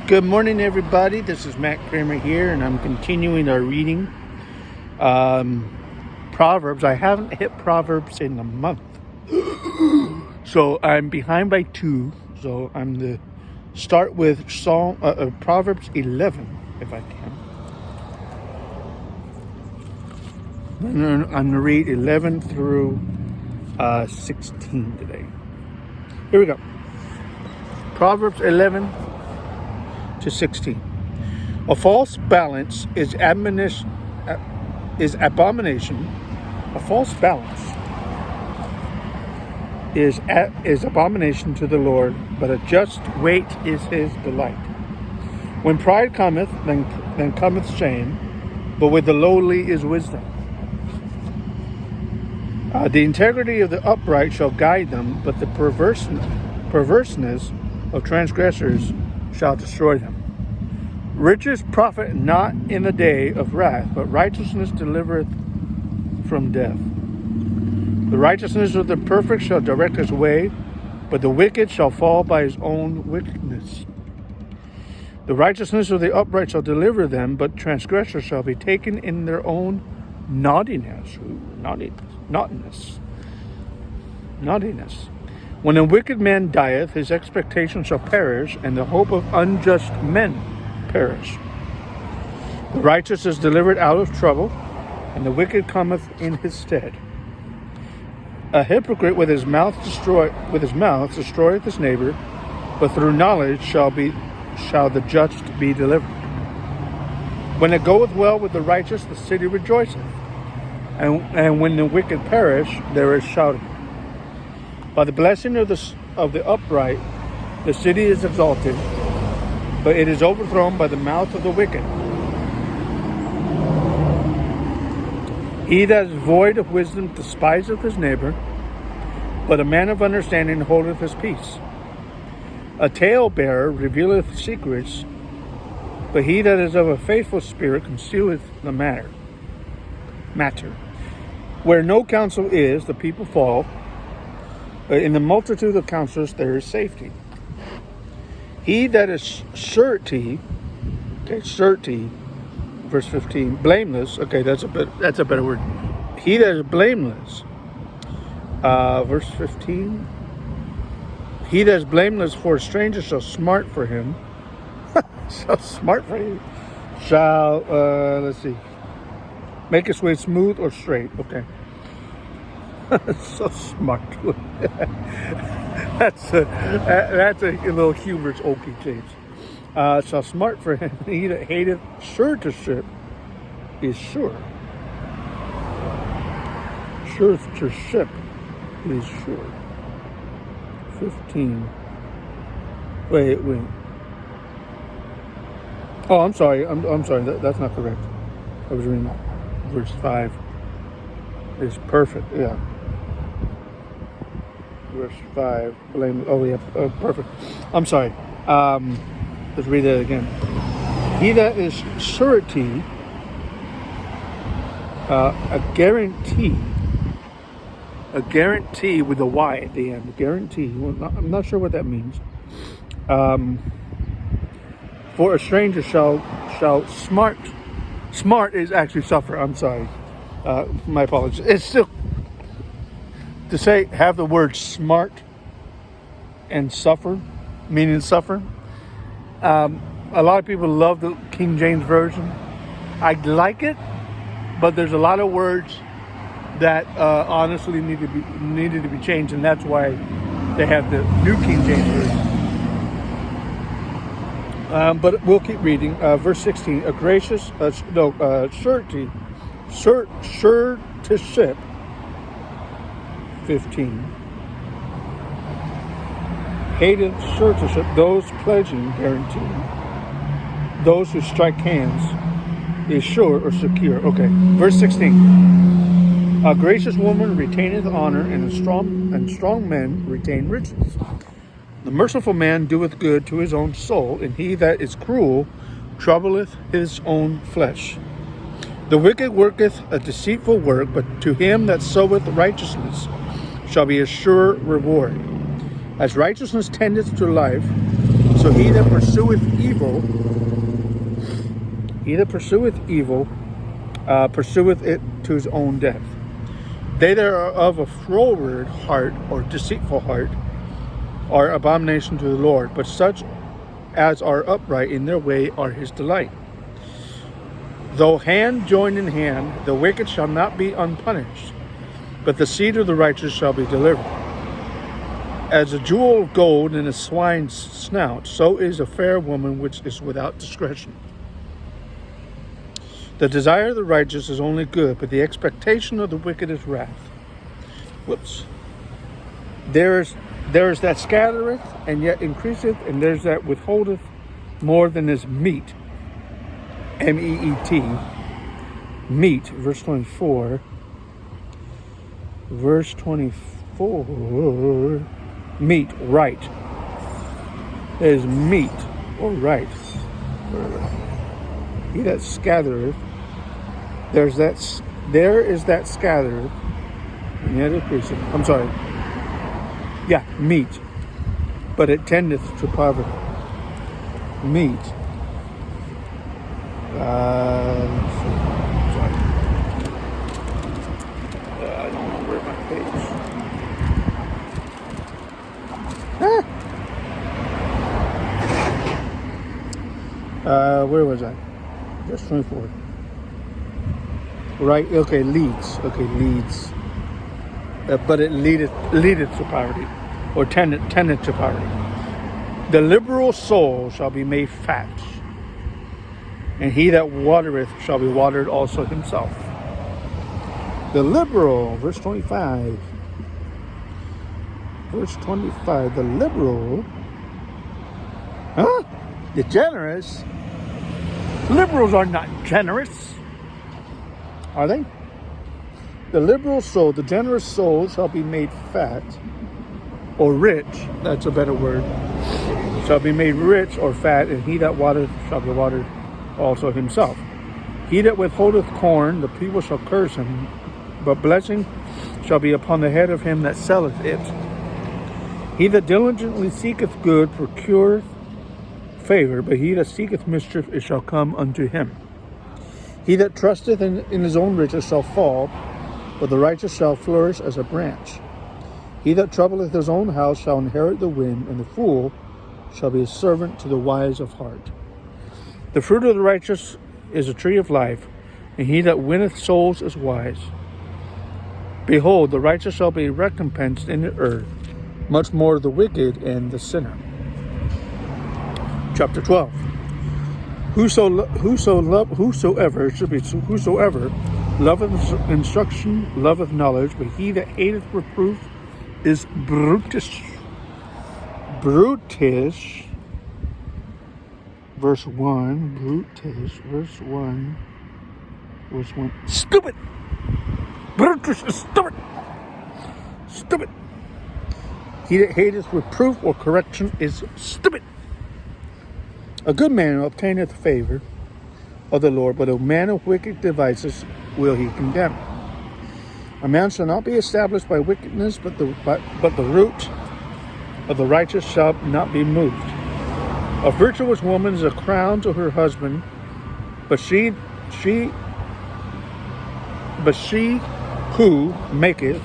Good morning, everybody. This is Matt Kramer here, and I'm continuing our reading. Proverbs. I haven't hit Proverbs in a month, so I'm behind by 2. So I'm to start with Proverbs 11, if I can. I'm going to read 11 through 16 today. Here we go. Proverbs 11 to 16. A false balance is abomination. A false balance is abomination to the Lord, but a just weight is his delight. When pride cometh, then cometh shame, but with the lowly is wisdom. The integrity of the upright shall guide them, but the perverseness of transgressors shall destroy them. Riches profit not in the day of wrath, but righteousness delivereth from death. The righteousness of the perfect shall direct his way, but the wicked shall fall by his own wickedness. The righteousness of the upright shall deliver them, but transgressors shall be taken in their own naughtiness. When a wicked man dieth, his expectation shall perish, and the hope of unjust men perish. The righteous is delivered out of trouble, and the wicked cometh in his stead. A hypocrite with his mouth destroyeth his neighbor, but through knowledge shall the just be delivered. When it goeth well with the righteous, the city rejoiceth, and when the wicked perish, there is shouting. By the blessing of the upright, the city is exalted, but it is overthrown by the mouth of the wicked. He that is void of wisdom despiseth his neighbor, but a man of understanding holdeth his peace. A talebearer revealeth secrets, but he that is of a faithful spirit concealeth the matter. Where no counsel is, the people fall, but in the multitude of counselors there is safety. He that is surety, verse 15, blameless. Okay, that's a better word. He that is blameless, verse 15. He that is blameless for a stranger shall smart for him. Let's see. Make his way smooth or straight. Okay. So smart. That's a little humorous Okie James. So smart for him. He that hateth suretyship is sure. Suretyship is sure. 15. Wait. Oh, I'm sorry. I'm sorry. That's not correct. I was reading verse 5. It's perfect. Yeah. Verse 5. Perfect. I'm sorry. Let's read that again. He that is surety, a guarantee with a Y at the end. Guarantee. Well, I'm not sure what that means. For a stranger shall smart. Smart is actually suffer. I'm sorry. My apologies. It's still to say have the word smart and suffer, meaning suffer. A lot of people love the King James Version. I like it, but there's a lot of words that honestly needed to be changed, and that's why they have the New King James Version. But we'll keep reading. Verse 16. A gracious surety, suretyship. 15. Hated suretyship, those pledging, guaranteeing. Those who strike hands is sure or secure. Okay. Verse 16. A gracious woman retaineth honor, and strong men retain riches. The merciful man doeth good to his own soul, and he that is cruel troubleth his own flesh. The wicked worketh a deceitful work, but to him that soweth righteousness shall be a sure reward. As righteousness tendeth to life, so So he that pursueth evil, pursueth it to his own death. They that are of a froward heart or deceitful heart are abomination to the Lord, but such as are upright in their way are his delight. Though hand join in hand, the wicked shall not be unpunished, but the seed of the righteous shall be delivered. As a jewel of gold in a swine's snout, so is a fair woman which is without discretion. The desire of the righteous is only good, but the expectation of the wicked is wrath. There is that scattereth and yet increaseth, and there's that withholdeth more than is meat. M-E-E-T. Meat, verse 24. Verse 24. Meat, right. There is meat, or right. He that scattereth, there is that scattereth, and yet increaseth. I'm sorry. Yeah, meat, but it tendeth to poverty. Meat. Sorry. I don't know where my page. Where was I? Verse 24. Right, okay, leads. But it leadeth to poverty, or tendeth to poverty. The liberal soul shall be made fat, and he that watereth shall be watered also himself. The liberal, verse 25. Verse 25, the liberal, the generous. Liberals are not generous, are they? The liberal soul, the generous soul shall be made fat, or rich, that's a better word, shall be made rich or fat, and he that watereth shall be watered also himself. He that withholdeth corn, the people shall curse him, but blessing shall be upon the head of him that selleth it. He that diligently seeketh good procureth favor, but he that seeketh mischief, it shall come unto him. He that trusteth in his own riches shall fall, but the righteous shall flourish as a branch. He that troubleth his own house shall inherit the wind, and the fool shall be a servant to the wise of heart. The fruit of the righteous is a tree of life, and he that winneth souls is wise. Behold, the righteous shall be recompensed in the earth, much more the wicked and the sinner. Chapter 12. Whosoever loveth instruction loveth knowledge, but he that hateth reproof is brutish. Verse 1. Stupid. Brutish is stupid. Stupid. He that hateth reproof or correction is stupid. A good man obtaineth favor of the Lord, but a man of wicked devices will he condemn. A man shall not be established by wickedness, but the root of the righteous shall not be moved. A virtuous woman is a crown to her husband, but she who maketh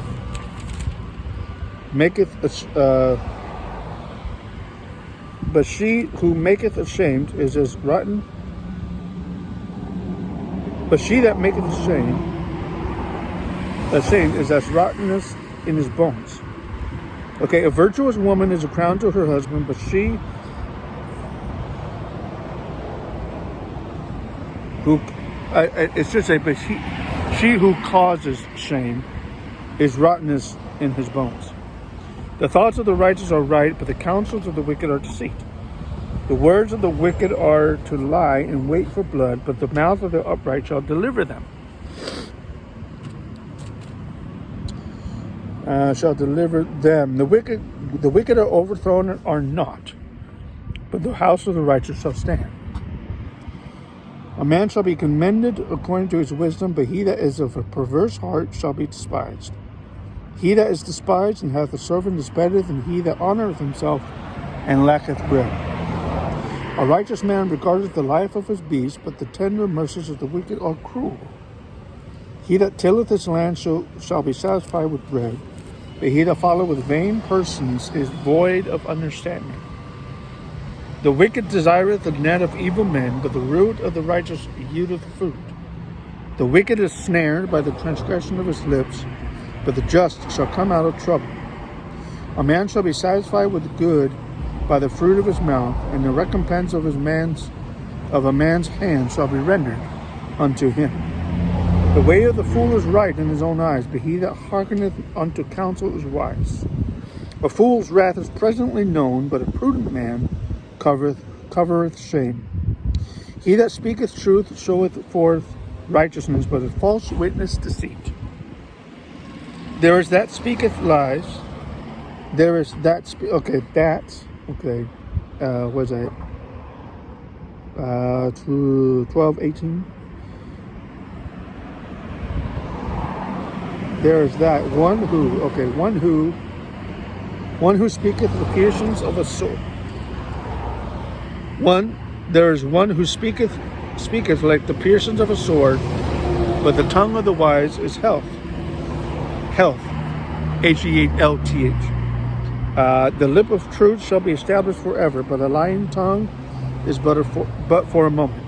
but she who maketh ashamed is as rotten. But she that maketh ashamed is as rottenness in his bones. Okay, a virtuous woman is a crown to her husband, but she who it should say, but she who causes shame is rottenness in his bones. The thoughts of the righteous are right, but the counsels of the wicked are deceit. The words of the wicked are to lie and wait for blood, but the mouth of the upright shall deliver them. The wicked are overthrown and are not, but the house of the righteous shall stand. A man shall be commended according to his wisdom, but he that is of a perverse heart shall be despised. He that is despised and hath a servant is better than he that honoureth himself and lacketh bread. A righteous man regardeth the life of his beast, but the tender mercies of the wicked are cruel. He that tilleth his land shall be satisfied with bread, but he that followeth vain persons is void of understanding. The wicked desireth the net of evil men, but the root of the righteous yieldeth food. The wicked is snared by the transgression of his lips, but the just shall come out of trouble. A man shall be satisfied with good by the fruit of his mouth, and the recompense of a man's hand shall be rendered unto him. The way of the fool is right in his own eyes, but he that hearkeneth unto counsel is wise. A fool's wrath is presently known, but a prudent man covereth shame. He that speaketh truth showeth forth righteousness, but a false witness deceit. There is that speaketh lies. There is that was that 12:18. There is that one who speaketh the piercings of a sword. There is one who speaketh like the piercings of a sword, but the tongue of the wise is health. Health, Health. The lip of truth shall be established forever, but a lying tongue is but for a moment.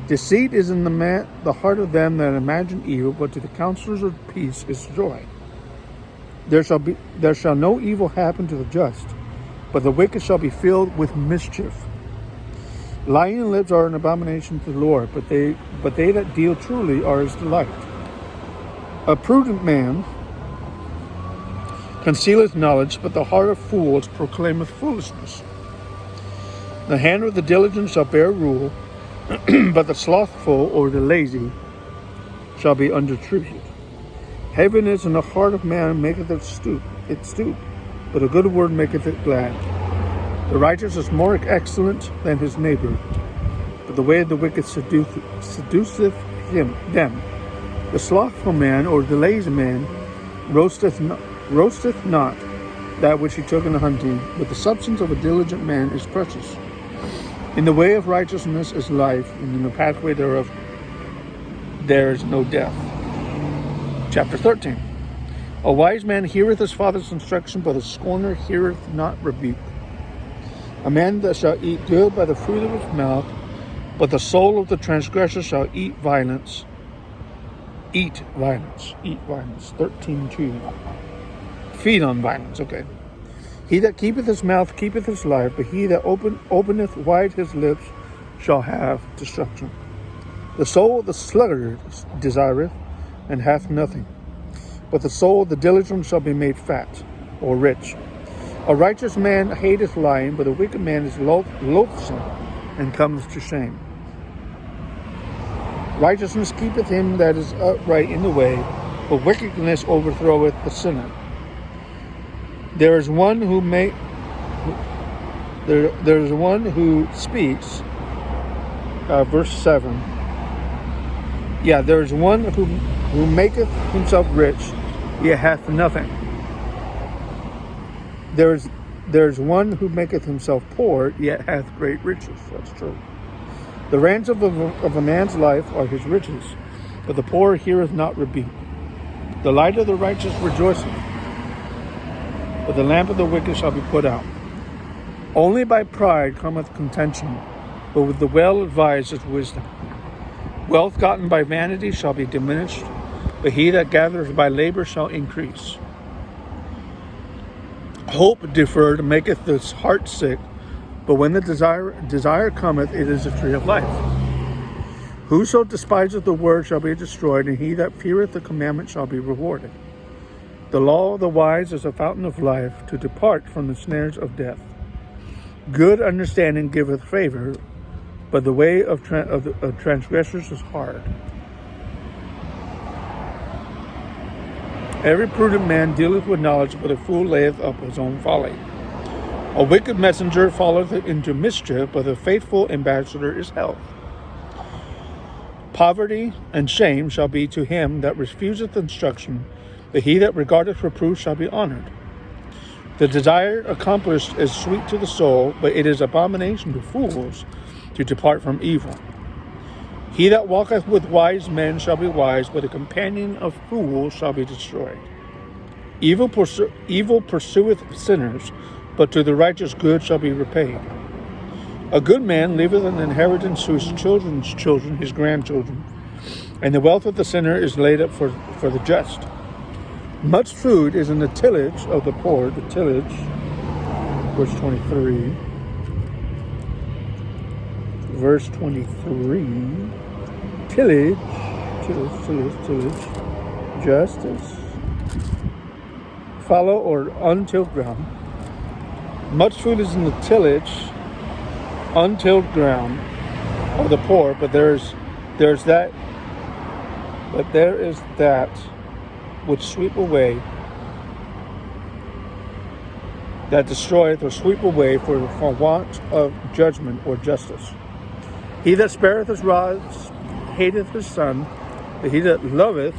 Deceit is in the heart of them that imagine evil, but to the counselors of peace is joy. There shall no evil happen to the just, but the wicked shall be filled with mischief. Lying lips are an abomination to the Lord, but they that deal truly are his delight. A prudent man concealeth knowledge, but the heart of fools proclaimeth foolishness. The hand of the diligent shall bear rule, but the slothful or the lazy shall be under tribute. Heaviness in the heart of man maketh it stoop, but a good word maketh it glad. The righteous is more excellent than his neighbor, but the way of the wicked seduceth them. The slothful man or the lazy man roasteth not that which he took in the hunting, but the substance of a diligent man is precious. In the way of righteousness is life, and in the pathway thereof there is no death. Chapter 13. A wise man heareth his father's instruction, but a scorner heareth not rebuke. A man that shall eat good by the fruit of his mouth, but the soul of the transgressor shall eat violence. Eat violence. 13:2. Feed on violence. Okay. He that keepeth his mouth keepeth his life, but he that openeth wide his lips shall have destruction. The soul of the sluggard desireth, and hath nothing, but the soul of the diligent shall be made fat, or rich. A righteous man hateth lying, but a wicked man is loathsome, and cometh to shame. Righteousness keepeth him that is upright in the way, but wickedness overthroweth the sinner. There is one who speaks. Verse 7. Yeah, there is one who maketh himself rich, yet hath nothing. There is one who maketh himself poor, yet hath great riches. That's true. The reins of a man's life are his riches, but the poor heareth not rebuke. The light of the righteous rejoiceth, but the lamp of the wicked shall be put out. Only by pride cometh contention, but with the well-advised is wisdom. Wealth gotten by vanity shall be diminished, but he that gathereth by labor shall increase. Hope deferred maketh the heart sick, but when the desire cometh, it is a tree of life. Whoso despiseth the word shall be destroyed, and he that feareth the commandment shall be rewarded. The law of the wise is a fountain of life, to depart from the snares of death. Good understanding giveth favor, but the way of transgressors is hard. Every prudent man dealeth with knowledge, but a fool layeth up his own folly. A wicked messenger falleth into mischief, but a faithful ambassador is health. Poverty and shame shall be to him that refuseth instruction, but he that regardeth reproof shall be honored. The desire accomplished is sweet to the soul, but it is abomination to fools to depart from evil. He that walketh with wise men shall be wise, but a companion of fools shall be destroyed. Evil pursueth sinners, but to the righteous good shall be repaid. A good man leaveth an inheritance to his children's children, his grandchildren, and the wealth of the sinner is laid up for the just. Much food is in the tillage of the poor, the tillage, verse 23. Verse 23, tillage, justice, fallow or untilled ground. Much food is in the tillage, untilled ground of the poor, but there is that which sweep away, that destroyeth or sweep away for want of judgment or justice. He that spareth his rods hateth his son, but he that loveth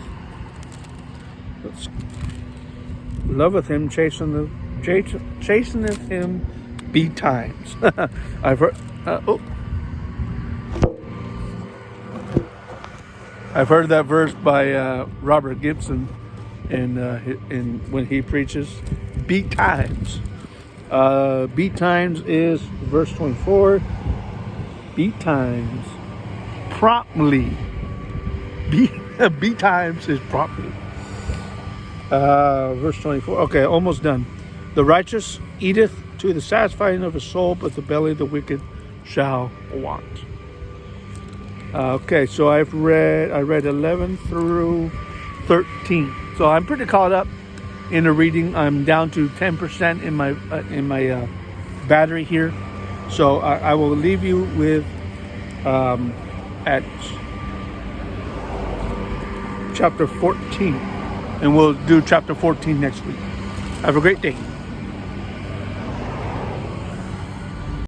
him chasteneth him betimes. I've heard that verse by Robert Gibson in when he preaches. Betimes. Betimes is verse 24. Betimes, promptly. Betimes is promptly. Verse 24. Okay, almost done. The righteous eateth to the satisfying of his soul, but the belly of the wicked shall want. Okay, so I read 11 through 13. So I'm pretty caught up in the reading. I'm down to 10% in my battery here. So I will leave you with at chapter 14, and we'll do chapter 14 next week. Have a great day.